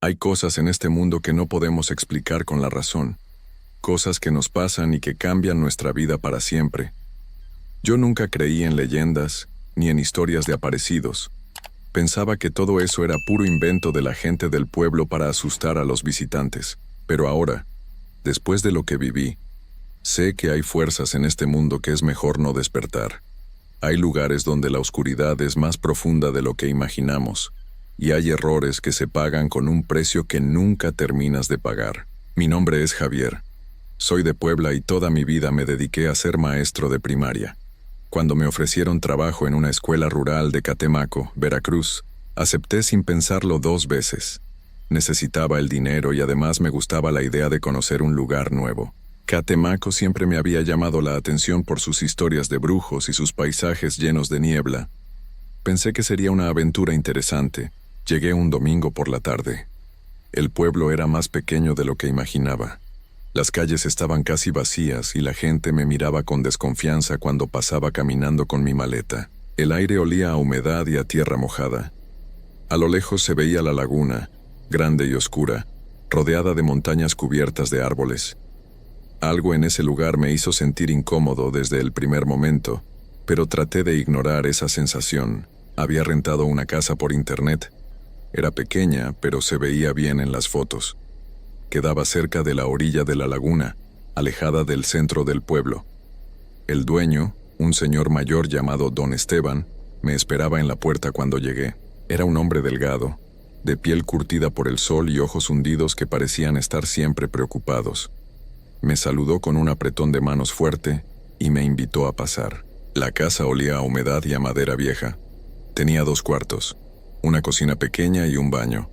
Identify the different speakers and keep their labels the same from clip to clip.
Speaker 1: Hay cosas en este mundo que no podemos explicar con la razón, cosas que nos pasan y que cambian nuestra vida para siempre. Yo nunca creí en leyendas, ni en historias de aparecidos. Pensaba que todo eso era puro invento de la gente del pueblo para asustar a los visitantes. Pero ahora, después de lo que viví, sé que hay fuerzas en este mundo que es mejor no despertar. Hay lugares donde la oscuridad es más profunda de lo que imaginamos, y hay errores que se pagan con un precio que nunca terminas de pagar. Mi nombre es Javier. Soy de Puebla y toda mi vida me dediqué a ser maestro de primaria. Cuando me ofrecieron trabajo en una escuela rural de Catemaco, Veracruz, acepté sin pensarlo 2 veces. Necesitaba el dinero y además me gustaba la idea de conocer un lugar nuevo. Catemaco siempre me había llamado la atención por sus historias de brujos y sus paisajes llenos de niebla. Pensé que sería una aventura interesante. Llegué un domingo por la tarde. El pueblo era más pequeño de lo que imaginaba. Las calles estaban casi vacías y la gente me miraba con desconfianza cuando pasaba caminando con mi maleta. El aire olía a humedad y a tierra mojada. A lo lejos se veía la laguna, grande y oscura, rodeada de montañas cubiertas de árboles. Algo en ese lugar me hizo sentir incómodo desde el primer momento, pero traté de ignorar esa sensación. Había rentado una casa por internet. Era pequeña, pero se veía bien en las fotos. Quedaba cerca de la orilla de la laguna, alejada del centro del pueblo. El dueño, un señor mayor llamado Don Esteban, me esperaba en la puerta cuando llegué. Era un hombre delgado, de piel curtida por el sol y ojos hundidos que parecían estar siempre preocupados. Me saludó con un apretón de manos fuerte y me invitó a pasar. La casa olía a humedad y a madera vieja. Tenía 2 cuartos, una cocina pequeña y un baño.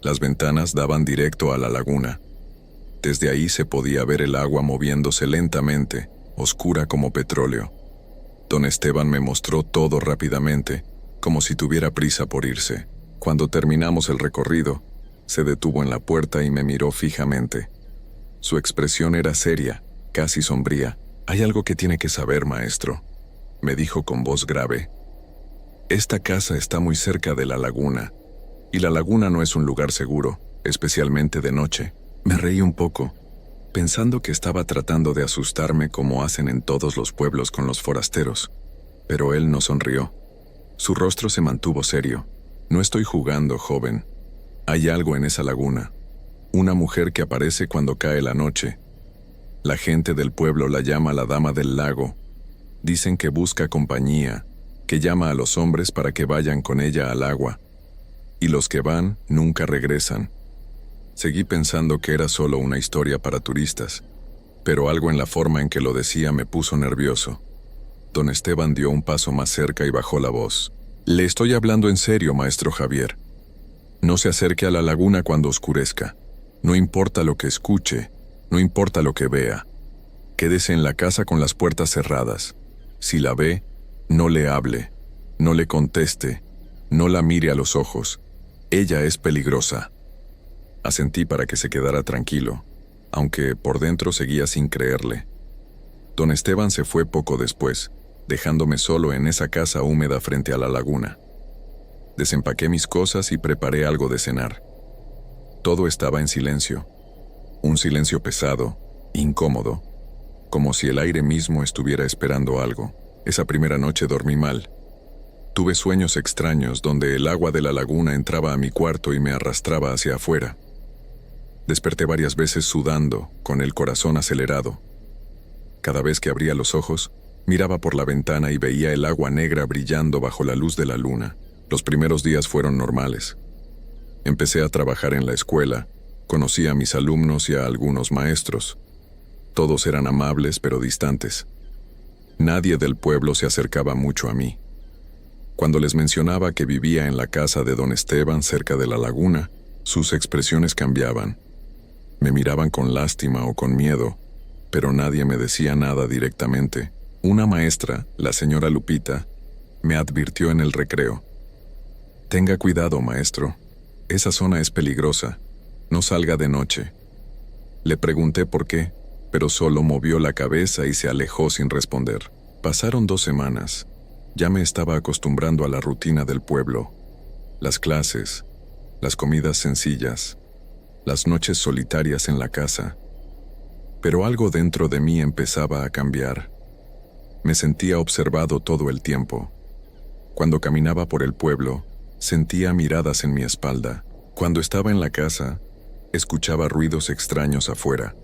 Speaker 1: Las ventanas daban directo a la laguna. Desde ahí se podía ver el agua moviéndose lentamente, oscura como petróleo. Don Esteban me mostró todo rápidamente, como si tuviera prisa por irse. Cuando terminamos el recorrido, se detuvo en la puerta y me miró fijamente. Su expresión era seria, casi sombría. «Hay algo que tiene que saber, maestro», me dijo con voz grave. «Esta casa está muy cerca de la laguna. Y la laguna no es un lugar seguro, especialmente de noche». Me reí un poco, pensando que estaba tratando de asustarme como hacen en todos los pueblos con los forasteros. Pero él no sonrió. Su rostro se mantuvo serio. «No estoy jugando, joven. Hay algo en esa laguna. Una mujer que aparece cuando cae la noche. La gente del pueblo la llama la Dama del Lago. Dicen que busca compañía, que llama a los hombres para que vayan con ella al agua. Y los que van nunca regresan». Seguí pensando que era solo una historia para turistas, pero algo en la forma en que lo decía me puso nervioso. Don Esteban dio un paso más cerca y bajó la voz. «Le estoy hablando en serio, maestro Javier. No se acerque a la laguna cuando oscurezca. No importa lo que escuche, no importa lo que vea. Quédese en la casa con las puertas cerradas. Si la ve, no le hable, no le conteste, no la mire a los ojos. Ella es peligrosa». Asentí para que se quedara tranquilo, aunque por dentro seguía sin creerle. Don Esteban se fue poco después, dejándome solo en esa casa húmeda frente a la laguna. Desempaqué mis cosas y preparé algo de cenar. Todo estaba en silencio. Un silencio pesado, incómodo, como si el aire mismo estuviera esperando algo. Esa primera noche dormí mal. Tuve sueños extraños donde el agua de la laguna entraba a mi cuarto y me arrastraba hacia afuera. Desperté varias veces sudando, con el corazón acelerado. Cada vez que abría los ojos, miraba por la ventana y veía el agua negra brillando bajo la luz de la luna. Los primeros días fueron normales. Empecé a trabajar en la escuela, conocí a mis alumnos y a algunos maestros. Todos eran amables pero distantes. Nadie del pueblo se acercaba mucho a mí. Cuando les mencionaba que vivía en la casa de Don Esteban cerca de la laguna, sus expresiones cambiaban. Me miraban con lástima o con miedo, pero nadie me decía nada directamente. Una maestra, la señora Lupita, me advirtió en el recreo. «Tenga cuidado, maestro. Esa zona es peligrosa. No salga de noche». Le pregunté por qué, pero solo movió la cabeza y se alejó sin responder. Pasaron 2 semanas. Ya me estaba acostumbrando a la rutina del pueblo. Las clases, las comidas sencillas, las noches solitarias en la casa. Pero algo dentro de mí empezaba a cambiar. Me sentía observado todo el tiempo. Cuando caminaba por el pueblo, sentía miradas en mi espalda. Cuando estaba en la casa, escuchaba ruidos extraños afuera.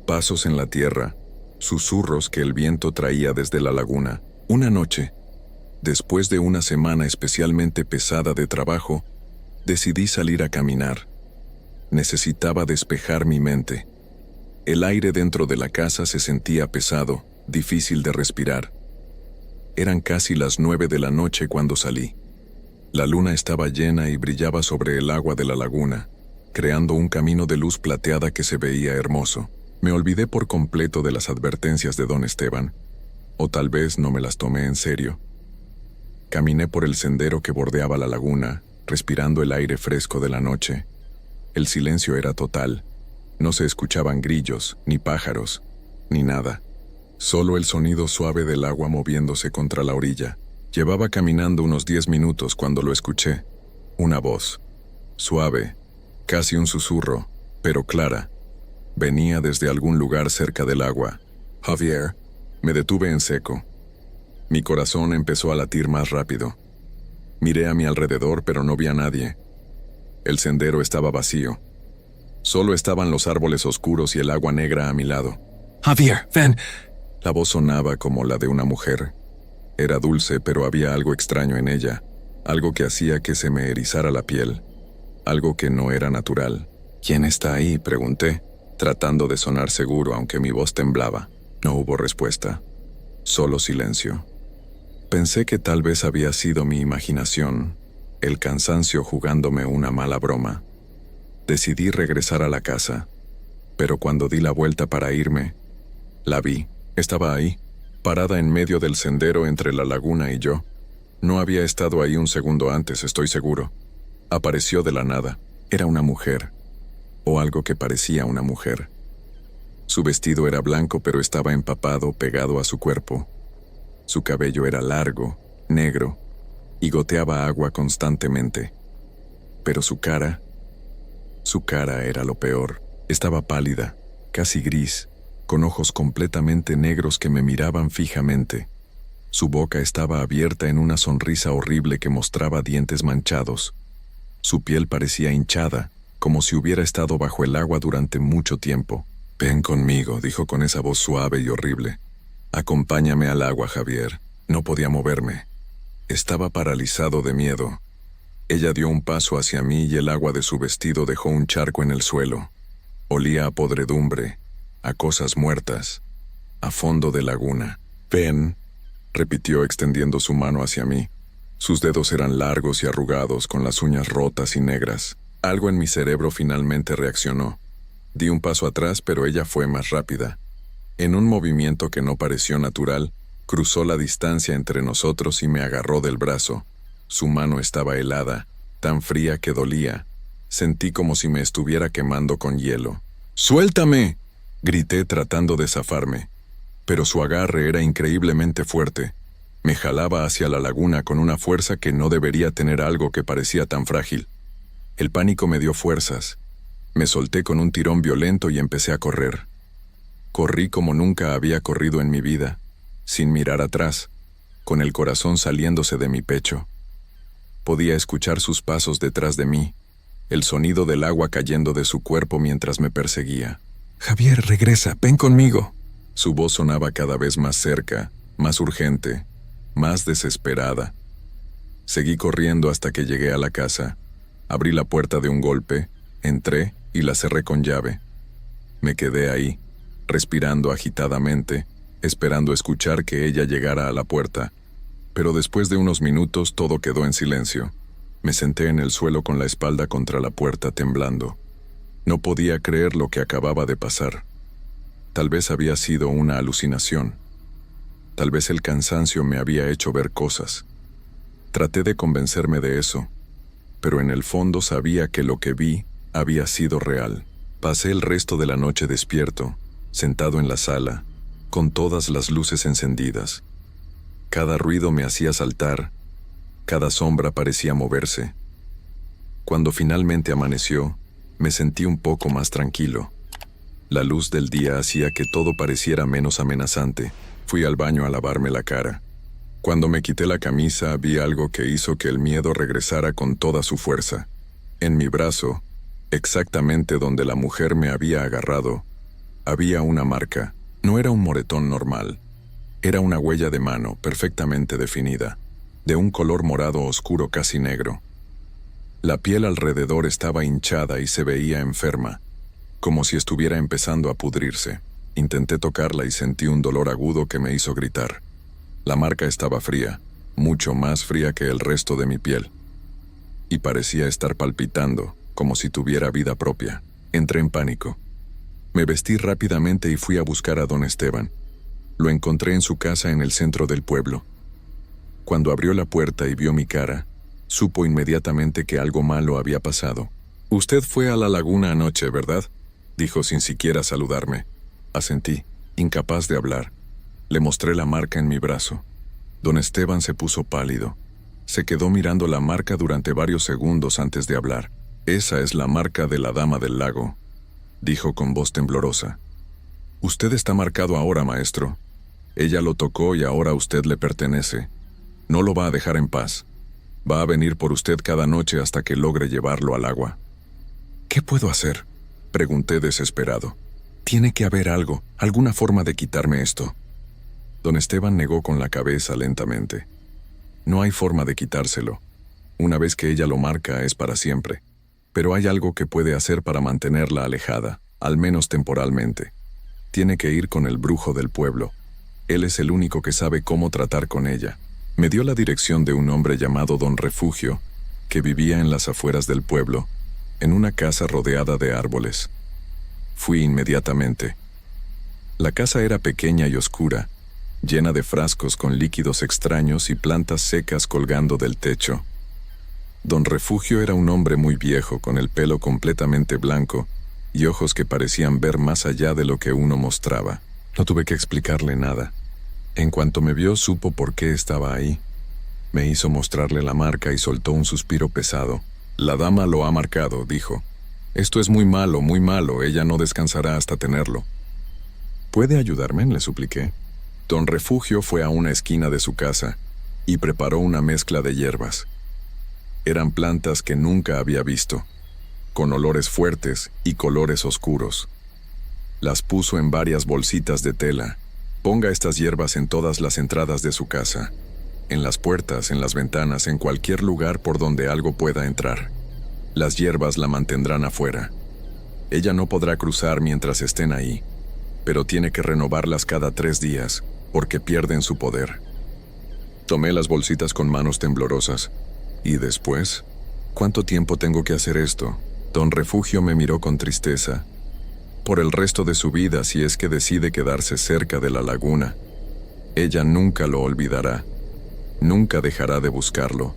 Speaker 1: Pasos en la tierra, susurros que el viento traía desde la laguna. Una noche, después de una semana especialmente pesada de trabajo, decidí salir a caminar. Necesitaba despejar mi mente. El aire dentro de la casa se sentía pesado, difícil de respirar. Eran casi las 9 de la noche cuando salí. La luna estaba llena y brillaba sobre el agua de la laguna, creando un camino de luz plateada que se veía hermoso. Me olvidé por completo de las advertencias de don Esteban, o tal vez no me las tomé en serio. Caminé por el sendero que bordeaba la laguna, respirando el aire fresco de la noche. El silencio era total. No se escuchaban grillos, ni pájaros, ni nada. Solo el sonido suave del agua moviéndose contra la orilla. Llevaba caminando unos 10 minutos cuando lo escuché. Una voz, suave, casi un susurro, pero clara. Venía desde algún lugar cerca del agua. Javier. Me detuve en seco. Mi corazón empezó a latir más rápido. Miré a mi alrededor, pero no vi a nadie. El sendero estaba vacío. Solo estaban los árboles oscuros y el agua negra a mi lado.
Speaker 2: Javier, ven.
Speaker 1: La voz sonaba como la de una mujer. Era dulce, pero había algo extraño en ella. Algo que hacía que se me erizara la piel. Algo que no era natural. ¿Quién está ahí?, pregunté, tratando de sonar seguro aunque mi voz temblaba. No hubo respuesta. Solo silencio. Pensé que tal vez había sido mi imaginación, el cansancio jugándome una mala broma. Decidí regresar a la casa, pero cuando di la vuelta para irme, la vi. Estaba ahí, parada en medio del sendero entre la laguna y yo. No había estado ahí un segundo antes, estoy seguro. Apareció de la nada. Era una mujer, o algo que parecía una mujer. Su vestido era blanco, pero estaba empapado, pegado a su cuerpo. Su cabello era largo, negro, y goteaba agua constantemente. Pero su cara era lo peor. Estaba pálida, casi gris, con ojos completamente negros que me miraban fijamente. Su boca estaba abierta en una sonrisa horrible que mostraba dientes manchados. Su piel parecía hinchada, como si hubiera estado bajo el agua durante mucho tiempo. «Ven conmigo», dijo con esa voz suave y horrible. «Acompáñame al agua, Javier». No podía moverme. Estaba paralizado de miedo. Ella dio un paso hacia mí y el agua de su vestido dejó un charco en el suelo. Olía a podredumbre, a cosas muertas, a fondo de laguna. «Ven», repitió extendiendo su mano hacia mí. Sus dedos eran largos y arrugados, con las uñas rotas y negras. Algo en mi cerebro finalmente reaccionó. Di un paso atrás, pero ella fue más rápida. En un movimiento que no pareció natural, cruzó la distancia entre nosotros y me agarró del brazo. Su mano estaba helada, tan fría que dolía. Sentí como si me estuviera quemando con hielo. «¡Suéltame!», grité tratando de zafarme. Pero su agarre era increíblemente fuerte. Me jalaba hacia la laguna con una fuerza que no debería tener algo que parecía tan frágil. El pánico me dio fuerzas. Me solté con un tirón violento y empecé a correr. Corrí como nunca había corrido en mi vida, sin mirar atrás, con el corazón saliéndose de mi pecho. Podía escuchar sus pasos detrás de mí, el sonido del agua cayendo de su cuerpo mientras me perseguía. «Javier, regresa, ven conmigo». Su voz sonaba cada vez más cerca, más urgente, más desesperada. Seguí corriendo hasta que llegué a la casa. Abrí la puerta de un golpe, entré y la cerré con llave. Me quedé ahí, respirando agitadamente, esperando escuchar que ella llegara a la puerta. Pero después de unos minutos todo quedó en silencio. Me senté en el suelo con la espalda contra la puerta temblando. No podía creer lo que acababa de pasar. Tal vez había sido una alucinación. Tal vez el cansancio me había hecho ver cosas. Traté de convencerme de eso, pero en el fondo sabía que lo que vi había sido real. Pasé el resto de la noche despierto, sentado en la sala, con todas las luces encendidas. Cada ruido me hacía saltar, cada sombra parecía moverse. Cuando finalmente amaneció, Me sentí un poco más tranquilo. La luz del día hacía que todo pareciera menos amenazante. Fui al baño a lavarme la cara. Cuando me quité la camisa, vi algo que hizo que el miedo regresara con toda su fuerza. En mi brazo, exactamente donde la mujer me había agarrado, había una marca. No era un moretón normal. Era una huella de mano perfectamente definida, de un color morado oscuro casi negro. La piel alrededor estaba hinchada y se veía enferma, como si estuviera empezando a pudrirse. Intenté tocarla y sentí un dolor agudo que me hizo gritar. La marca estaba fría, mucho más fría que el resto de mi piel, y parecía estar palpitando, como si tuviera vida propia. Entré en pánico. Me vestí rápidamente y fui a buscar a don Esteban. Lo encontré en su casa en el centro del pueblo. Cuando abrió la puerta y vio mi cara, supo inmediatamente que algo malo había pasado. «Usted fue a la laguna anoche, ¿verdad?», dijo sin siquiera saludarme. Asentí, incapaz de hablar. Le mostré la marca en mi brazo. Don Esteban se puso pálido. Se quedó mirando la marca durante varios segundos antes de hablar. «Esa es la marca de la Dama del Lago», dijo con voz temblorosa. «Usted está marcado ahora, maestro. Ella lo tocó y ahora a usted le pertenece. No lo va a dejar en paz. Va a venir por usted cada noche hasta que logre llevarlo al agua». «¿Qué puedo hacer?», pregunté desesperado. «Tiene que haber algo, alguna forma de quitarme esto». Don Esteban negó con la cabeza lentamente. «No hay forma de quitárselo. Una vez que ella lo marca es para siempre. Pero hay algo que puede hacer para mantenerla alejada, al menos temporalmente. Tiene que ir con el brujo del pueblo. Él es el único que sabe cómo tratar con ella». Me dio la dirección de un hombre llamado Don Refugio, que vivía en las afueras del pueblo, en una casa rodeada de árboles. Fui inmediatamente. La casa era pequeña y oscura, llena de frascos con líquidos extraños y plantas secas colgando del techo. Don Refugio era un hombre muy viejo, con el pelo completamente blanco y ojos que parecían ver más allá de lo que uno mostraba. No tuve que explicarle nada. En cuanto me vio, supo por qué estaba ahí. Me hizo mostrarle la marca y soltó un suspiro pesado. «La dama lo ha marcado», dijo. «Esto es muy malo, ella no descansará hasta tenerlo». «¿Puede ayudarme?», le supliqué. Don Refugio fue a una esquina de su casa y preparó una mezcla de hierbas. Eran plantas que nunca había visto, con olores fuertes y colores oscuros. Las puso en varias bolsitas de tela. «Ponga estas hierbas en todas las entradas de su casa, en las puertas, en las ventanas, en cualquier lugar por donde algo pueda entrar. Las hierbas la mantendrán afuera. Ella no podrá cruzar mientras estén ahí, pero tiene que renovarlas cada 3 días, porque pierden su poder». Tomé las bolsitas con manos temblorosas. «¿Y después? ¿Cuánto tiempo tengo que hacer esto?». Don Refugio me miró con tristeza. «Por el resto de su vida, si es que decide quedarse cerca de la laguna. Ella nunca lo olvidará. Nunca dejará de buscarlo.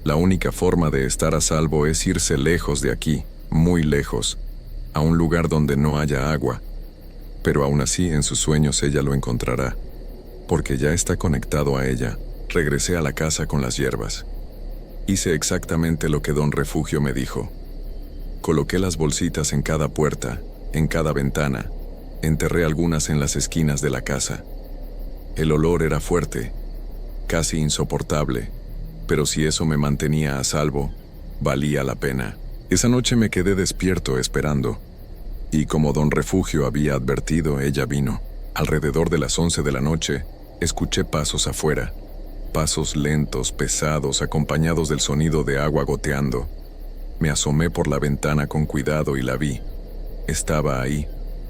Speaker 1: La única forma de estar a salvo es irse lejos de aquí, muy lejos, a un lugar donde no haya agua. Pero aún así, en sus sueños ella lo encontrará, porque ya está conectado a ella». Regresé a la casa con las hierbas. Hice exactamente lo que Don Refugio me dijo. Coloqué las bolsitas en cada puerta, en cada ventana. Enterré algunas en las esquinas de la casa. El olor era fuerte, casi insoportable, pero si eso me mantenía a salvo, valía la pena. Esa noche me quedé despierto esperando, y como Don Refugio había advertido, ella vino. Alrededor de las 11 de la noche, escuché pasos afuera, pasos lentos, pesados, acompañados del sonido de agua goteando. Me asomé por la ventana con cuidado y la vi. Estaba ahí,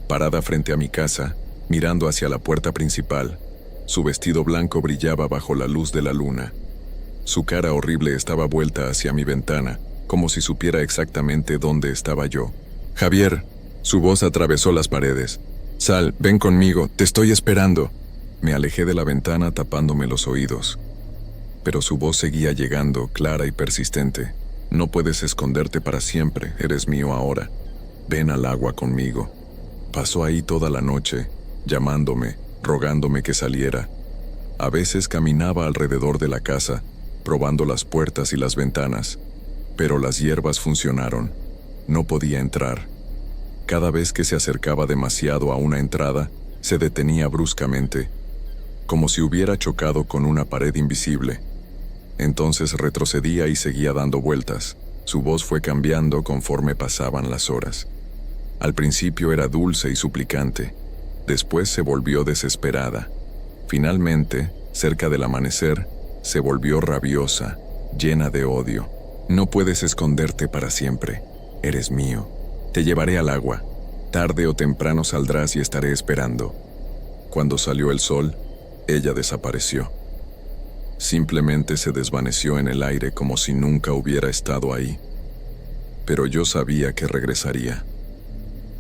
Speaker 1: parada frente a mi casa, mirando hacia la puerta principal. Su vestido blanco brillaba bajo la luz de la luna. Su cara horrible estaba vuelta hacia mi ventana, como si supiera exactamente dónde estaba yo. «Javier», su voz atravesó las paredes. «Sal, ven conmigo, te estoy esperando». Me alejé de la ventana tapándome los oídos. Pero su voz seguía llegando, clara y persistente. «No puedes esconderte para siempre, eres mío ahora. Ven al agua conmigo». Pasó ahí toda la noche, llamándome, rogándome que saliera. A veces caminaba alrededor de la casa, probando las puertas y las ventanas, pero las hierbas funcionaron. No podía entrar. Cada vez que se acercaba demasiado a una entrada, se detenía bruscamente, como si hubiera chocado con una pared invisible. Entonces retrocedía y seguía dando vueltas. Su voz fue cambiando conforme pasaban las horas. Al principio era dulce y suplicante. Después se volvió desesperada. Finalmente, cerca del amanecer, se volvió rabiosa, llena de odio. No puedes esconderte para siempre. Eres mío. Te llevaré al agua. Tarde o temprano saldrás y estaré esperando. Cuando salió el sol, ella desapareció. Simplemente se desvaneció en el aire como si nunca hubiera estado ahí. Pero yo sabía que regresaría,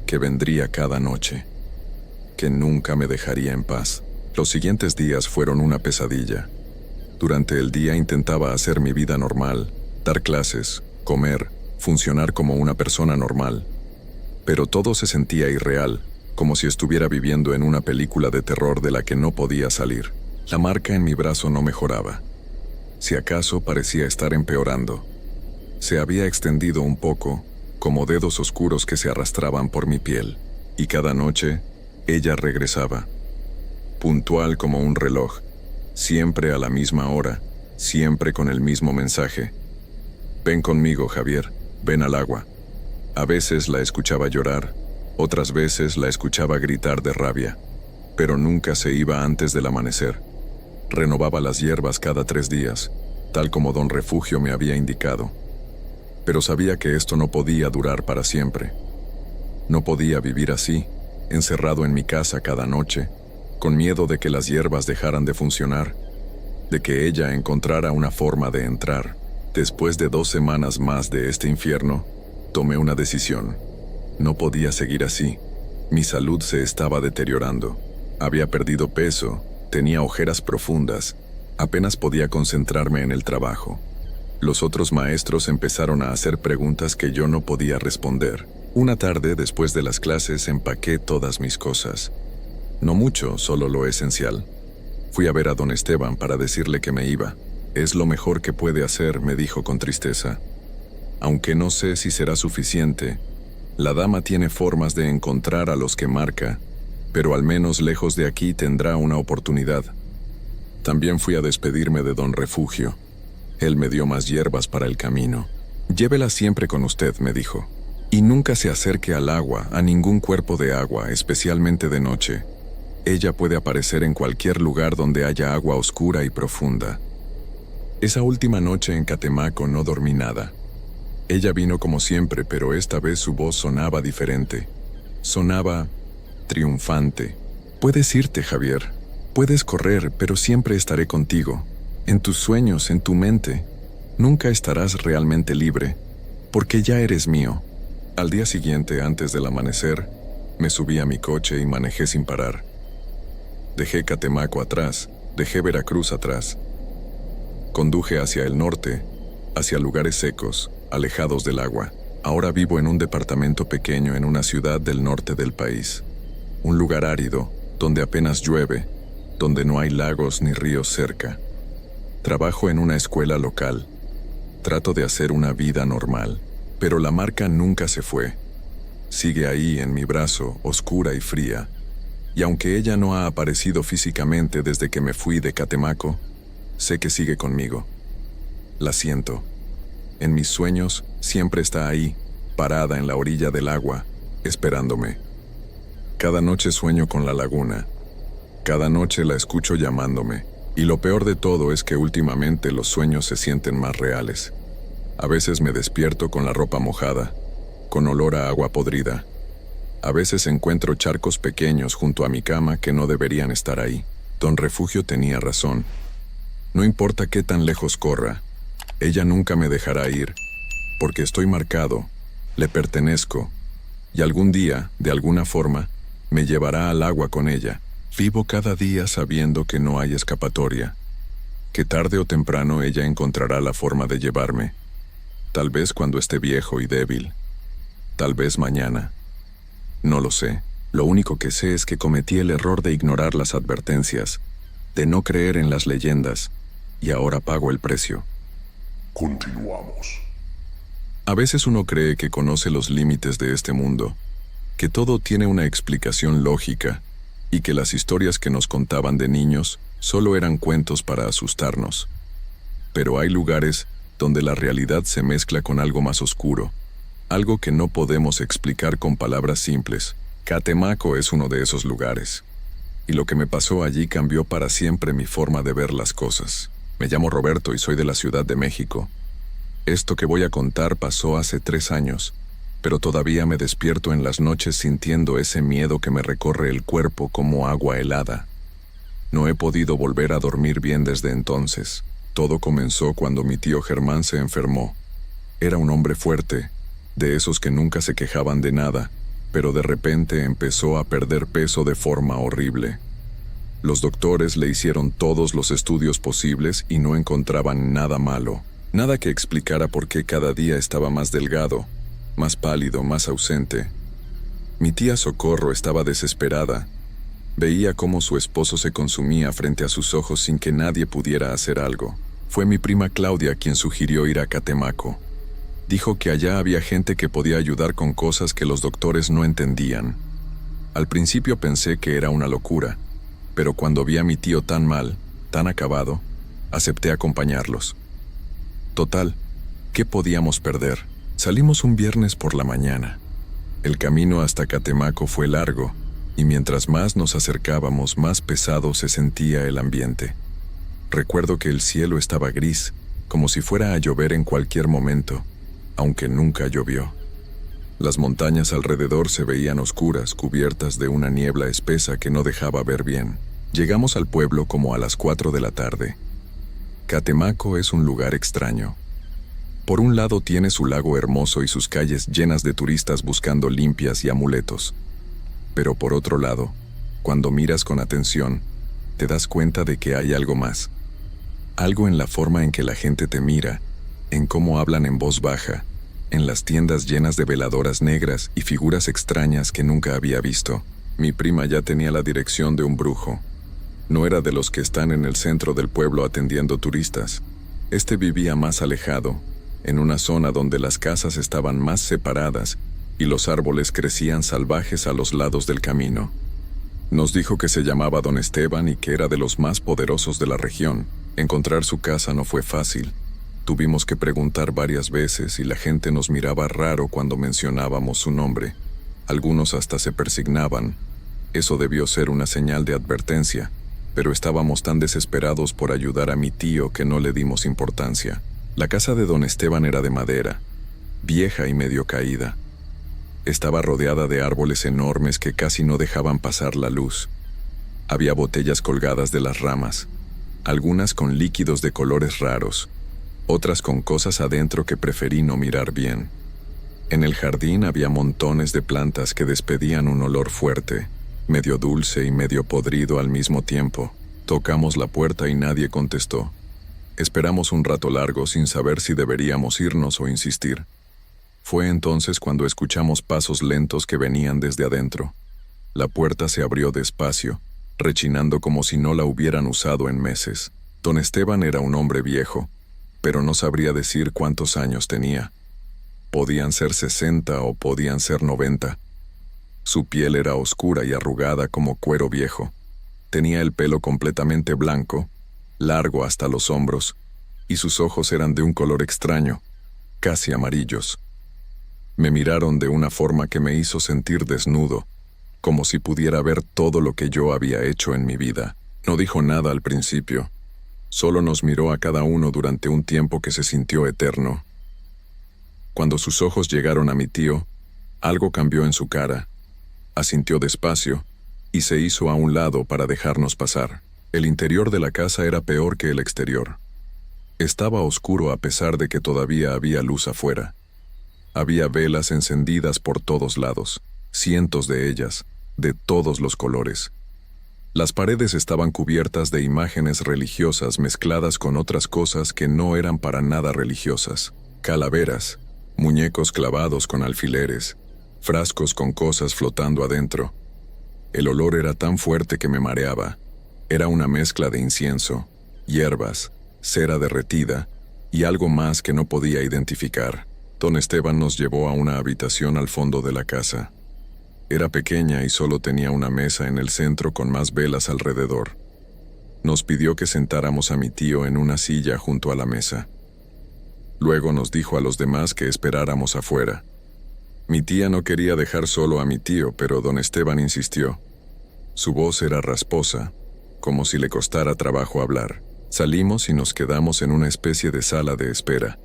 Speaker 1: que vendría cada noche, que nunca me dejaría en paz. Los siguientes días fueron una pesadilla. Durante el día intentaba hacer mi vida normal, dar clases, comer, funcionar como una persona normal. Pero todo se sentía irreal, como si estuviera viviendo en una película de terror de la que no podía salir. La marca en mi brazo no mejoraba. Si acaso parecía estar empeorando. Se había extendido un poco, como dedos oscuros que se arrastraban por mi piel. Y cada noche, ella regresaba. Puntual como un reloj. Siempre a la misma hora, siempre con el mismo mensaje. Ven conmigo, Javier, ven al agua. A veces la escuchaba llorar, otras veces la escuchaba gritar de rabia, pero nunca se iba antes del amanecer. Renovaba las hierbas cada 3 días, tal como Don Refugio me había indicado. Pero sabía que esto no podía durar para siempre. No podía vivir así, encerrado en mi casa cada noche, con miedo de que las hierbas dejaran de funcionar, de que ella encontrara una forma de entrar. Después de 2 semanas más de este infierno, tomé una decisión. No podía seguir así. Mi salud se estaba deteriorando. Había perdido peso, tenía ojeras profundas, apenas podía concentrarme en el trabajo. Los otros maestros empezaron a hacer preguntas que yo no podía responder. Una tarde, después de las clases, empaqué todas mis cosas. No mucho, solo lo esencial. Fui a ver a don Esteban para decirle que me iba. Es lo mejor que puede hacer, me dijo con tristeza. Aunque no sé si será suficiente, la dama tiene formas de encontrar a los que marca, pero al menos lejos de aquí tendrá una oportunidad. También fui a despedirme de don Refugio. Él me dio más hierbas para el camino. Llévela siempre con usted, me dijo. Y nunca se acerque al agua, a ningún cuerpo de agua, especialmente de noche. Ella puede aparecer en cualquier lugar donde haya agua oscura y profunda. Esa última noche en Catemaco no dormí nada. Ella vino como siempre, pero esta vez su voz sonaba diferente. Sonaba triunfante. Puedes irte, Javier. Puedes correr, pero siempre estaré contigo. En tus sueños, en tu mente. Nunca estarás realmente libre, porque ya eres mío. Al día siguiente, antes del amanecer, me subí a mi coche y manejé sin parar. Dejé Catemaco atrás, dejé Veracruz atrás. Conduje hacia el norte, hacia lugares secos, alejados del agua. Ahora vivo en un departamento pequeño en una ciudad del norte del país. Un lugar árido, donde apenas llueve, donde no hay lagos ni ríos cerca. Trabajo en una escuela local. Trato de hacer una vida normal, pero la marca nunca se fue. Sigue ahí en mi brazo, oscura y fría. Y aunque ella no ha aparecido físicamente desde que me fui de Catemaco, sé que sigue conmigo. La siento. En mis sueños siempre está ahí, parada en la orilla del agua, esperándome. Cada noche sueño con la laguna. Cada noche la escucho llamándome. Y lo peor de todo es que últimamente los sueños se sienten más reales. A veces me despierto con la ropa mojada, con olor a agua podrida. A veces encuentro charcos pequeños junto a mi cama que no deberían estar ahí. Don Refugio tenía razón. No importa qué tan lejos corra, ella nunca me dejará ir, porque estoy marcado, le pertenezco, y algún día, de alguna forma, me llevará al agua con ella. Vivo cada día sabiendo que no hay escapatoria, que tarde o temprano ella encontrará la forma de llevarme. Tal vez cuando esté viejo y débil. Tal vez mañana. No lo sé. Lo único que sé es que cometí el error de ignorar las advertencias, de no creer en las leyendas, y ahora pago el precio.
Speaker 2: Continuamos.
Speaker 1: A veces uno cree que conoce los límites de este mundo, que todo tiene una explicación lógica y que las historias que nos contaban de niños solo eran cuentos para asustarnos. Pero hay lugares donde la realidad se mezcla con algo más oscuro, algo que no podemos explicar con palabras simples. Catemaco es uno de esos lugares. Y lo que me pasó allí cambió para siempre mi forma de ver las cosas. Me llamo Roberto y soy de la Ciudad de México. Esto que voy a contar pasó hace 3 años, pero todavía me despierto en las noches sintiendo ese miedo que me recorre el cuerpo como agua helada. No he podido volver a dormir bien desde entonces. Todo comenzó cuando mi tío Germán se enfermó. Era un hombre fuerte, de esos que nunca se quejaban de nada, pero de repente empezó a perder peso de forma horrible. Los doctores le hicieron todos los estudios posibles y no encontraban nada malo, nada que explicara por qué cada día estaba más delgado, más pálido, más ausente. Mi tía Socorro estaba desesperada. Veía cómo su esposo se consumía frente a sus ojos sin que nadie pudiera hacer algo. Fue mi prima Claudia quien sugirió ir a Catemaco. Dijo que allá había gente que podía ayudar con cosas que los doctores no entendían. Al principio pensé que era una locura, pero cuando vi a mi tío tan mal, tan acabado, acepté acompañarlos. Total, ¿qué podíamos perder? Salimos un viernes por la mañana. El camino hasta Catemaco fue largo, y mientras más nos acercábamos, más pesado se sentía el ambiente. Recuerdo que el cielo estaba gris, como si fuera a llover en cualquier momento, aunque nunca llovió. Las montañas alrededor se veían oscuras, cubiertas de una niebla espesa que no dejaba ver bien. Llegamos al pueblo como a las 4 de la tarde. Catemaco es un lugar extraño. Por un lado tiene su lago hermoso y sus calles llenas de turistas buscando limpias y amuletos. Pero por otro lado, cuando miras con atención, te das cuenta de que hay algo más. Algo en la forma en que la gente te mira, en cómo hablan en voz baja, en las tiendas llenas de veladoras negras y figuras extrañas que nunca había visto. Mi prima ya tenía la dirección de un brujo. No era de los que están en el centro del pueblo atendiendo turistas. Este vivía más alejado, en una zona donde las casas estaban más separadas y los árboles crecían salvajes a los lados del camino. Nos dijo que se llamaba Don Esteban y que era de los más poderosos de la región. Encontrar su casa no fue fácil. Tuvimos que preguntar varias veces y la gente nos miraba raro cuando mencionábamos su nombre. Algunos hasta se persignaban. Eso debió ser una señal de advertencia, pero estábamos tan desesperados por ayudar a mi tío que no le dimos importancia. La casa de Don Esteban era de madera, vieja y medio caída. Estaba rodeada de árboles enormes que casi no dejaban pasar la luz. Había botellas colgadas de las ramas, algunas con líquidos de colores raros, otras con cosas adentro que preferí no mirar bien. En el jardín había montones de plantas que despedían un olor fuerte, medio dulce y medio podrido al mismo tiempo. Tocamos la puerta y nadie contestó. Esperamos un rato largo sin saber si deberíamos irnos o insistir. Fue entonces cuando escuchamos pasos lentos que venían desde adentro. La puerta se abrió despacio, rechinando como si no la hubieran usado en meses. Don Esteban era un hombre viejo, pero no sabría decir cuántos años tenía. Podían ser 60 o podían ser 90. Su piel era oscura y arrugada como cuero viejo. Tenía el pelo completamente blanco, largo hasta los hombros, y sus ojos eran de un color extraño, casi amarillos. Me miraron de una forma que me hizo sentir desnudo, como si pudiera ver todo lo que yo había hecho en mi vida. No dijo nada al principio, solo nos miró a cada uno durante un tiempo que se sintió eterno. Cuando sus ojos llegaron a mi tío, algo cambió en su cara. Asintió despacio y se hizo a un lado para dejarnos pasar. El interior de la casa era peor que el exterior. Estaba oscuro a pesar de que todavía había luz afuera. Había velas encendidas por todos lados, cientos de ellas, de todos los colores. Las paredes estaban cubiertas de imágenes religiosas mezcladas con otras cosas que no eran para nada religiosas. Calaveras, muñecos clavados con alfileres, frascos con cosas flotando adentro. El olor era tan fuerte que me mareaba. Era una mezcla de incienso, hierbas, cera derretida y algo más que no podía identificar. Don Esteban nos llevó a una habitación al fondo de la casa. Era pequeña y solo tenía una mesa en el centro con más velas alrededor. Nos pidió que sentáramos a mi tío en una silla junto a la mesa. Luego nos dijo a los demás que esperáramos afuera. Mi tía no quería dejar solo a mi tío, pero don Esteban insistió. Su voz era rasposa, como si le costara trabajo hablar. Salimos y nos quedamos en una especie de sala de espera.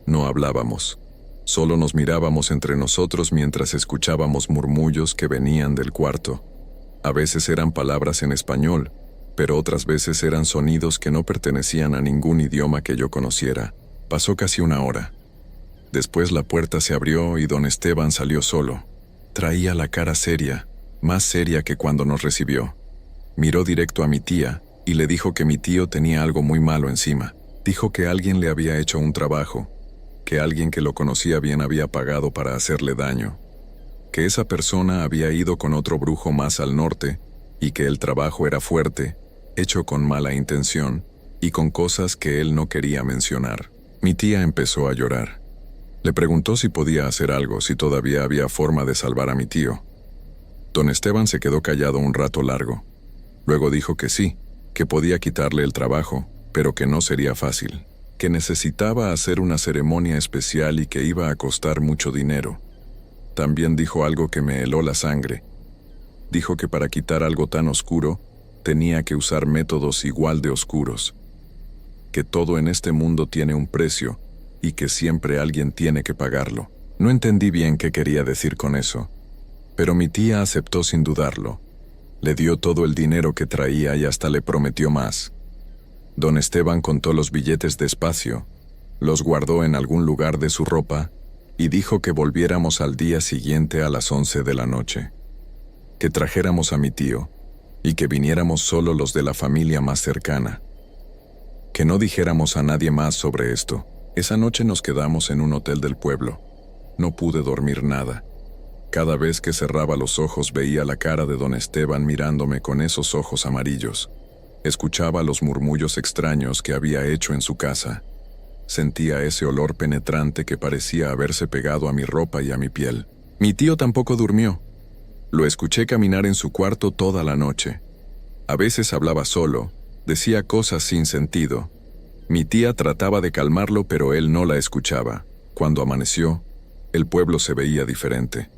Speaker 1: No hablábamos. Solo nos mirábamos entre nosotros mientras escuchábamos murmullos que venían del cuarto. A veces eran palabras en español, pero otras veces eran sonidos que no pertenecían a ningún idioma que yo conociera. Pasó casi una hora. Después la puerta se abrió y don Esteban salió solo. Traía la cara seria, más seria que cuando nos recibió. Miró directo a mi tía y le dijo que mi tío tenía algo muy malo encima. Dijo que alguien le había hecho un trabajo, que alguien que lo conocía bien había pagado para hacerle daño, que esa persona había ido con otro brujo más al norte y que el trabajo era fuerte, hecho con mala intención y con cosas que él no quería mencionar. Mi tía empezó a llorar. Le preguntó si podía hacer algo, si todavía había forma de salvar a mi tío. Don Esteban se quedó callado un rato largo. Luego dijo que sí, que podía quitarle el trabajo, pero que no sería fácil, que necesitaba hacer una ceremonia especial y que iba a costar mucho dinero. También dijo algo que me heló la sangre. Dijo que para quitar algo tan oscuro, tenía que usar métodos igual de oscuros. Que todo en este mundo tiene un precio, y que siempre alguien tiene que pagarlo. No entendí bien qué quería decir con eso, pero mi tía aceptó sin dudarlo. Le dio todo el dinero que traía y hasta le prometió más. Don Esteban contó los billetes despacio, los guardó en algún lugar de su ropa y dijo que volviéramos al día siguiente a las 11 de la noche. Que trajéramos a mi tío y que viniéramos solo los de la familia más cercana. Que no dijéramos a nadie más sobre esto. Esa noche nos quedamos en un hotel del pueblo. No pude dormir nada. Cada vez que cerraba los ojos veía la cara de don Esteban mirándome con esos ojos amarillos. Escuchaba los murmullos extraños que había hecho en su casa. Sentía ese olor penetrante que parecía haberse pegado a mi ropa y a mi piel. Mi tío tampoco durmió. Lo escuché caminar en su cuarto toda la noche. A veces hablaba solo, decía cosas sin sentido. Mi tía trataba de calmarlo, pero él no la escuchaba. Cuando amaneció, el pueblo se veía diferente.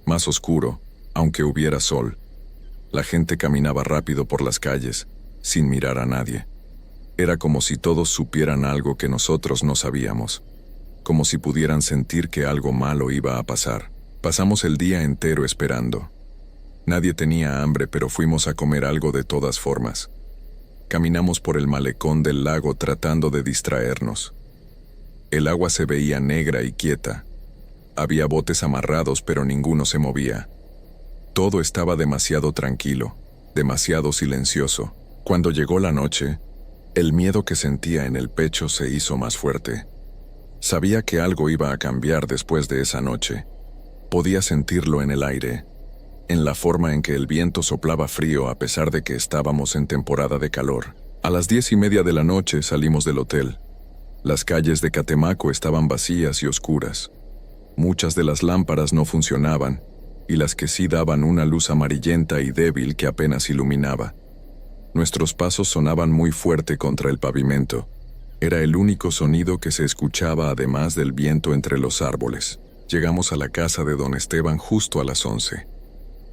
Speaker 1: Más oscuro, aunque hubiera sol. La gente caminaba rápido por las calles, sin mirar a nadie. Era como si todos supieran algo que nosotros no sabíamos. Como si pudieran sentir que algo malo iba a pasar. Pasamos el día entero esperando. Nadie tenía hambre, pero fuimos a comer algo de todas formas. Caminamos por el malecón del lago tratando de distraernos. El agua se veía negra y quieta. Había botes amarrados, pero ninguno se movía. Todo estaba demasiado tranquilo, demasiado silencioso. Cuando llegó la noche, el miedo que sentía en el pecho se hizo más fuerte. Sabía que algo iba a cambiar después de esa noche. Podía sentirlo en el aire, en la forma en que el viento soplaba frío a pesar de que estábamos en temporada de calor. A las 10:30 de la noche salimos del hotel. Las calles de Catemaco estaban vacías y oscuras. Muchas de las lámparas no funcionaban, y las que sí daban una luz amarillenta y débil que apenas iluminaba. Nuestros pasos sonaban muy fuerte contra el pavimento. Era el único sonido que se escuchaba además del viento entre los árboles. Llegamos a la casa de don Esteban justo a las 11.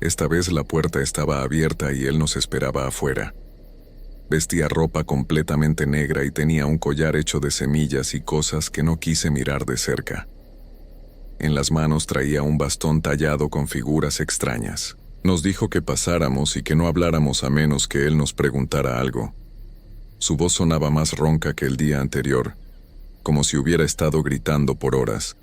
Speaker 1: Esta vez la puerta estaba abierta y él nos esperaba afuera. Vestía ropa completamente negra y tenía un collar hecho de semillas y cosas que no quise mirar de cerca. En las manos traía un bastón tallado con figuras extrañas. Nos dijo que pasáramos y que no habláramos a menos que él nos preguntara algo. Su voz sonaba más ronca que el día anterior, como si hubiera estado gritando por horas.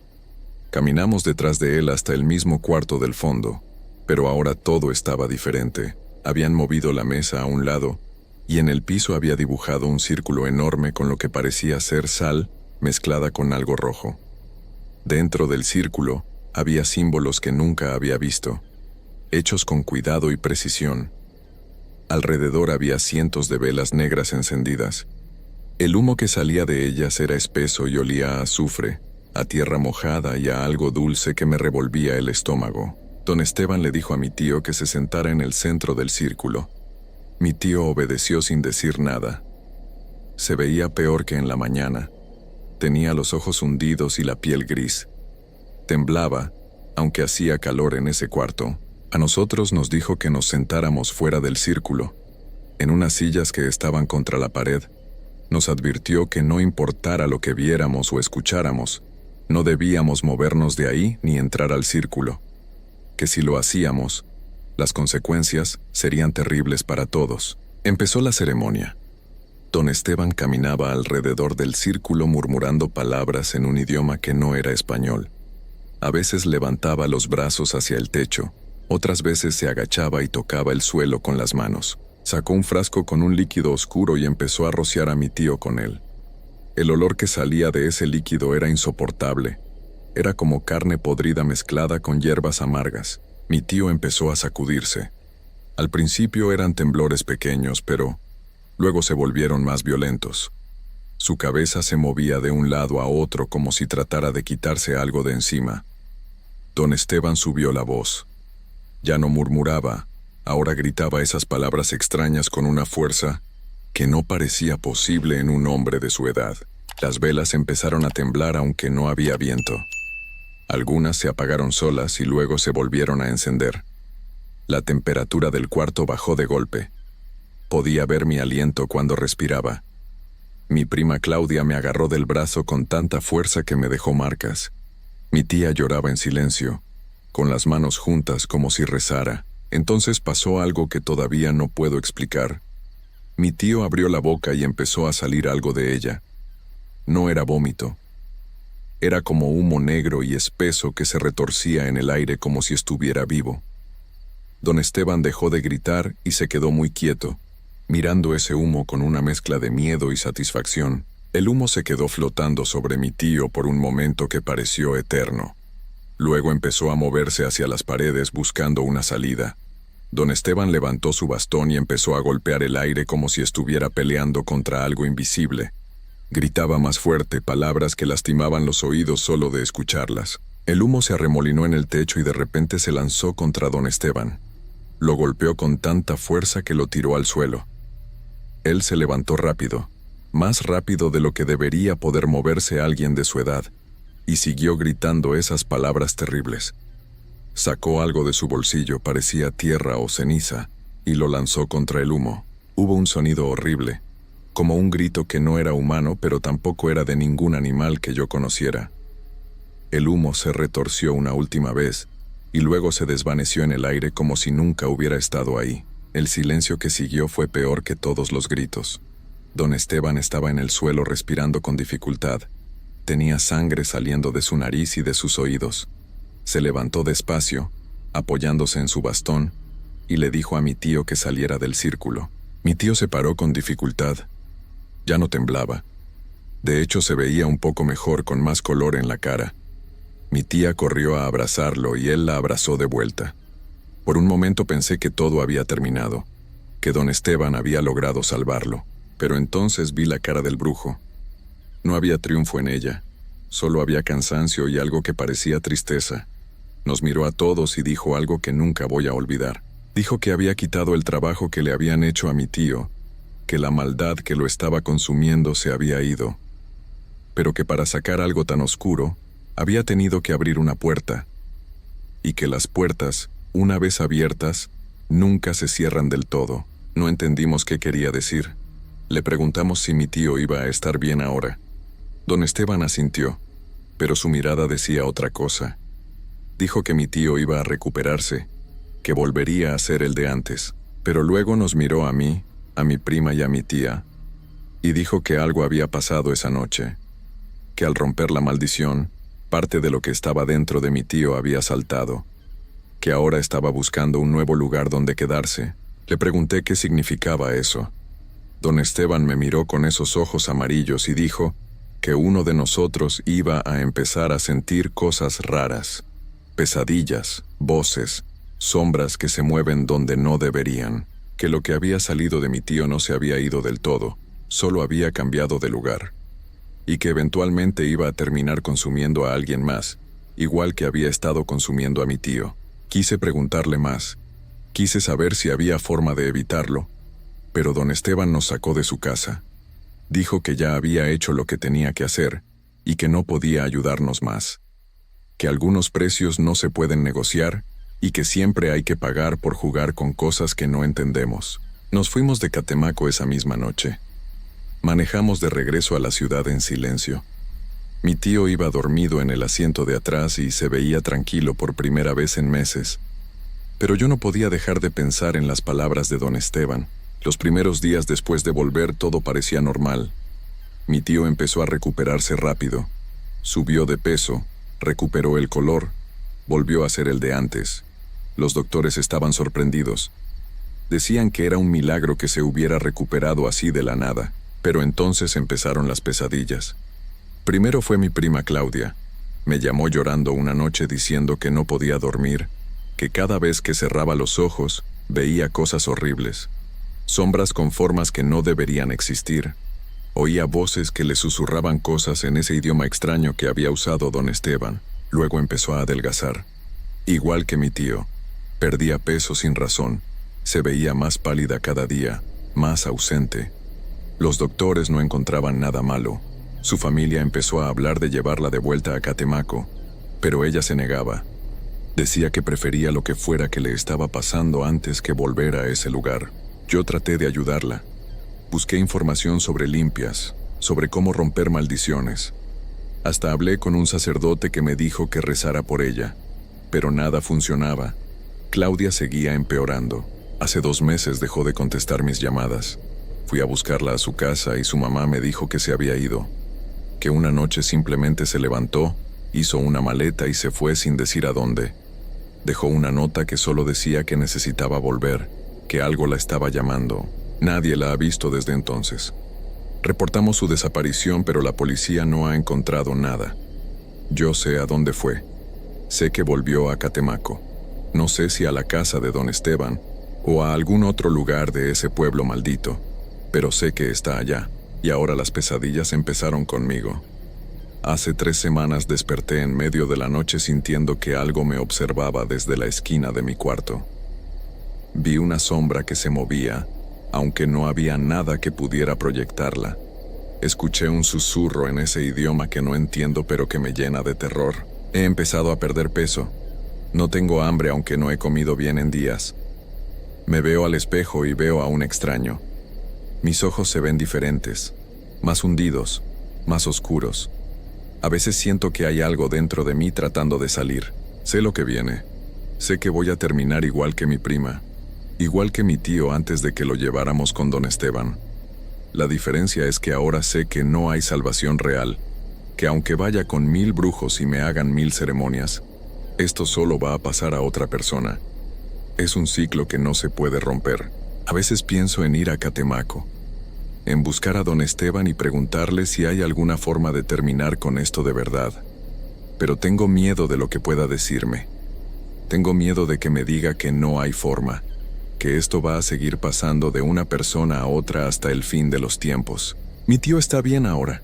Speaker 1: Caminamos detrás de él hasta el mismo cuarto del fondo, pero ahora todo estaba diferente. Habían movido la mesa a un lado, y en el piso había dibujado un círculo enorme con lo que parecía ser sal mezclada con algo rojo. Dentro del círculo había símbolos que nunca había visto, hechos con cuidado y precisión. Alrededor había cientos de velas negras encendidas. El humo que salía de ellas era espeso y olía a azufre, a tierra mojada y a algo dulce que me revolvía el estómago. Don Esteban le dijo a mi tío que se sentara en el centro del círculo. Mi tío obedeció sin decir nada. Se veía peor que en la mañana. Tenía los ojos hundidos y la piel gris. Temblaba, aunque hacía calor en ese cuarto. A nosotros nos dijo que nos sentáramos fuera del círculo, en unas sillas que estaban contra la pared. Nos advirtió que no importara lo que viéramos o escucháramos, no debíamos movernos de ahí ni entrar al círculo. Que si lo hacíamos, las consecuencias serían terribles para todos. Empezó la ceremonia. Don Esteban caminaba alrededor del círculo murmurando palabras en un idioma que no era español. A veces levantaba los brazos hacia el techo, otras veces se agachaba y tocaba el suelo con las manos. Sacó un frasco con un líquido oscuro y empezó a rociar a mi tío con él. El olor que salía de ese líquido era insoportable. Era como carne podrida mezclada con hierbas amargas. Mi tío empezó a sacudirse. Al principio eran temblores pequeños, pero luego se volvieron más violentos. Su cabeza se movía de un lado a otro como si tratara de quitarse algo de encima. Don Esteban subió la voz. Ya no murmuraba, ahora gritaba esas palabras extrañas con una fuerza que no parecía posible en un hombre de su edad. Las velas empezaron a temblar aunque no había viento. Algunas se apagaron solas y luego se volvieron a encender. La temperatura del cuarto bajó de golpe. Podía ver mi aliento cuando respiraba. Mi prima Claudia me agarró del brazo con tanta fuerza que me dejó marcas. Mi tía lloraba en silencio, con las manos juntas como si rezara. Entonces pasó algo que todavía no puedo explicar. Mi tío abrió la boca y empezó a salir algo de ella. No era vómito. Era como humo negro y espeso que se retorcía en el aire como si estuviera vivo. Don Esteban dejó de gritar y se quedó muy quieto, mirando ese humo con una mezcla de miedo y satisfacción. El humo se quedó flotando sobre mi tío por un momento que pareció eterno. Luego empezó a moverse hacia las paredes buscando una salida. Don Esteban levantó su bastón y empezó a golpear el aire como si estuviera peleando contra algo invisible. Gritaba más fuerte, palabras que lastimaban los oídos solo de escucharlas. El humo se arremolinó en el techo y de repente se lanzó contra don Esteban. Lo golpeó con tanta fuerza que lo tiró al suelo. Él se levantó rápido, más rápido de lo que debería poder moverse alguien de su edad, y siguió gritando esas palabras terribles. Sacó algo de su bolsillo, parecía tierra o ceniza, y lo lanzó contra el humo. Hubo un sonido horrible, como un grito que no era humano, pero tampoco era de ningún animal que yo conociera. El humo se retorció una última vez, y luego se desvaneció en el aire como si nunca hubiera estado ahí. El silencio que siguió fue peor que todos los gritos. Don Esteban estaba en el suelo respirando con dificultad. Tenía sangre saliendo de su nariz y de sus oídos. Se levantó despacio, apoyándose en su bastón, y le dijo a mi tío que saliera del círculo. Mi tío se paró con dificultad. Ya no temblaba. De hecho, se veía un poco mejor con más color en la cara. Mi tía corrió a abrazarlo y él la abrazó de vuelta. Por un momento pensé que todo había terminado, que don Esteban había logrado salvarlo, pero entonces vi la cara del brujo. No había triunfo en ella, solo había cansancio y algo que parecía tristeza. Nos miró a todos y dijo algo que nunca voy a olvidar. Dijo que había quitado el trabajo que le habían hecho a mi tío, que la maldad que lo estaba consumiendo se había ido, pero que para sacar algo tan oscuro, había tenido que abrir una puerta, y que las puertas, una vez abiertas, nunca se cierran del todo. No entendimos qué quería decir. Le preguntamos si mi tío iba a estar bien ahora. Don Esteban asintió, pero su mirada decía otra cosa. Dijo que mi tío iba a recuperarse, que volvería a ser el de antes, pero luego nos miró a mí, a mi prima y a mi tía, y dijo que algo había pasado esa noche, que al romper la maldición, parte de lo que estaba dentro de mi tío había saltado, que ahora estaba buscando un nuevo lugar donde quedarse. Le pregunté qué significaba eso. Don Esteban me miró con esos ojos amarillos y dijo que uno de nosotros iba a empezar a sentir cosas raras, pesadillas, voces, sombras que se mueven donde no deberían, que lo que había salido de mi tío no se había ido del todo, solo había cambiado de lugar. y que eventualmente iba a terminar consumiendo a alguien más, igual que había estado consumiendo a mi tío. Quise preguntarle más. Quise saber si había forma de evitarlo, pero don Esteban nos sacó de su casa. Dijo que ya había hecho lo que tenía que hacer y que no podía ayudarnos más. Que algunos precios no se pueden negociar y que siempre hay que pagar por jugar con cosas que no entendemos. Nos fuimos de Catemaco esa misma noche. Manejamos de regreso a la ciudad en silencio. Mi tío iba dormido en el asiento de atrás y se veía tranquilo por primera vez en meses. Pero yo no podía dejar de pensar en las palabras de don Esteban. Los primeros días después de volver todo parecía normal. Mi tío empezó a recuperarse rápido. Subió de peso, recuperó el color, volvió a ser el de antes. Los doctores estaban sorprendidos. Decían que era un milagro que se hubiera recuperado así de la nada, pero entonces empezaron las pesadillas. Primero fue mi prima Claudia. Me llamó llorando una noche diciendo que no podía dormir, que cada vez que cerraba los ojos veía cosas horribles. Sombras con formas que no deberían existir. Oía voces que le susurraban cosas en ese idioma extraño que había usado don Esteban. Luego empezó a adelgazar. Igual que mi tío. Perdía peso sin razón. Se veía más pálida cada día, más ausente. Los doctores no encontraban nada malo. Su familia empezó a hablar de llevarla de vuelta a Catemaco, pero ella se negaba. Decía que prefería lo que fuera que le estaba pasando antes que volver a ese lugar. Yo traté de ayudarla. Busqué información sobre limpias, sobre cómo romper maldiciones. Hasta hablé con un sacerdote que me dijo que rezara por ella, pero nada funcionaba. Claudia seguía empeorando. Hace 2 meses dejó de contestar mis llamadas. Fui a buscarla a su casa y su mamá me dijo que se había ido, que una noche simplemente se levantó, hizo una maleta y se fue sin decir a dónde. Dejó una nota que solo decía que necesitaba volver, que algo la estaba llamando. Nadie la ha visto desde entonces. Reportamos su desaparición, pero la policía no ha encontrado nada. Yo sé a dónde fue. Sé que volvió a Catemaco. No sé si a la casa de don Esteban o a algún otro lugar de ese pueblo maldito, pero sé que está allá, y ahora las pesadillas empezaron conmigo. Hace 3 semanas desperté en medio de la noche sintiendo que algo me observaba desde la esquina de mi cuarto. Vi una sombra que se movía, aunque no había nada que pudiera proyectarla. Escuché un susurro en ese idioma que no entiendo pero que me llena de terror. He empezado a perder peso. No tengo hambre aunque no he comido bien en días. Me veo al espejo y veo a un extraño. Mis ojos se ven diferentes, más hundidos, más oscuros. A veces siento que hay algo dentro de mí tratando de salir. Sé lo que viene. Sé que voy a terminar igual que mi prima. Igual que mi tío antes de que lo lleváramos con don Esteban. La diferencia es que ahora sé que no hay salvación real, que aunque vaya con 1000 brujos y me hagan 1000 ceremonias, esto solo va a pasar a otra persona. Es un ciclo que no se puede romper. A veces pienso en ir a Catemaco, en buscar a don Esteban y preguntarle si hay alguna forma de terminar con esto de verdad. Pero tengo miedo de lo que pueda decirme. Tengo miedo de que me diga que no hay forma, que esto va a seguir pasando de una persona a otra hasta el fin de los tiempos. Mi tío está bien ahora.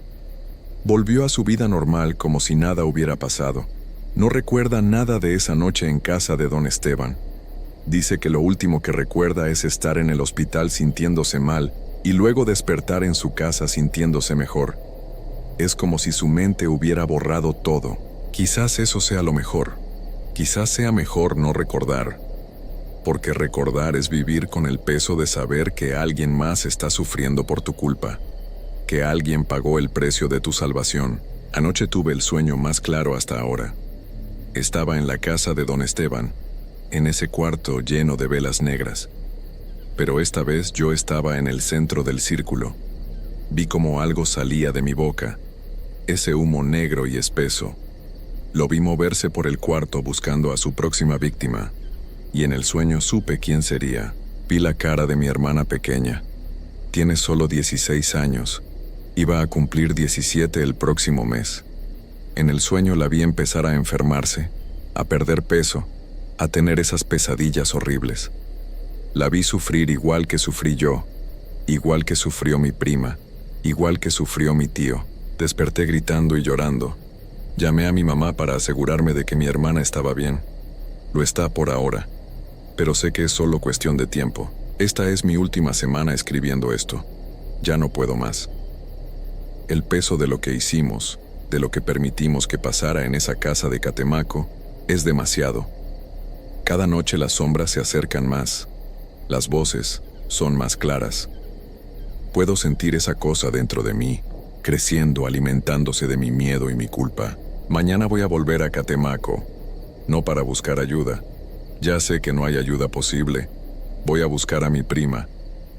Speaker 1: Volvió a su vida normal como si nada hubiera pasado. No recuerda nada de esa noche en casa de don Esteban. Dice que lo último que recuerda es estar en el hospital sintiéndose mal y luego despertar en su casa sintiéndose mejor. Es como si su mente hubiera borrado todo. Quizás eso sea lo mejor. Quizás sea mejor no recordar. Porque recordar es vivir con el peso de saber que alguien más está sufriendo por tu culpa. Que alguien pagó el precio de tu salvación. Anoche tuve el sueño más claro hasta ahora. Estaba en la casa de don Esteban, en ese cuarto lleno de velas negras. Pero esta vez yo estaba en el centro del círculo. Vi como algo salía de mi boca, ese humo negro y espeso. Lo vi moverse por el cuarto buscando a su próxima víctima, y en el sueño supe quién sería. Vi la cara de mi hermana pequeña. Tiene solo 16 años. Iba a cumplir 17 el próximo mes. En el sueño la vi empezar a enfermarse, a perder peso, a tener esas pesadillas horribles. La vi sufrir igual que sufrí yo, igual que sufrió mi prima, igual que sufrió mi tío. Desperté gritando y llorando. Llamé a mi mamá para asegurarme de que mi hermana estaba bien. Lo está por ahora, pero sé que es solo cuestión de tiempo. Esta es mi última semana escribiendo esto. Ya no puedo más. El peso de lo que hicimos, de lo que permitimos que pasara en esa casa de Catemaco, es demasiado. Cada noche las sombras se acercan más. Las voces son más claras. Puedo sentir esa cosa dentro de mí, creciendo, alimentándose de mi miedo y mi culpa. Mañana voy a volver a Catemaco, no para buscar ayuda. Ya sé que no hay ayuda posible. Voy a buscar a mi prima,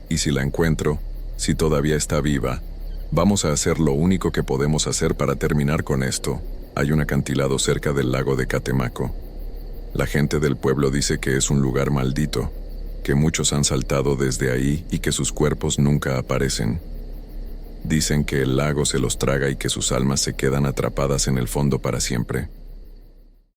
Speaker 1: y si la encuentro, si todavía está viva, vamos a hacer lo único que podemos hacer para terminar con esto. Hay un acantilado cerca del lago de Catemaco. La gente del pueblo dice que es un lugar maldito, que muchos han saltado desde ahí y que sus cuerpos nunca aparecen. Dicen que el lago se los traga y que sus almas se quedan atrapadas en el fondo para siempre.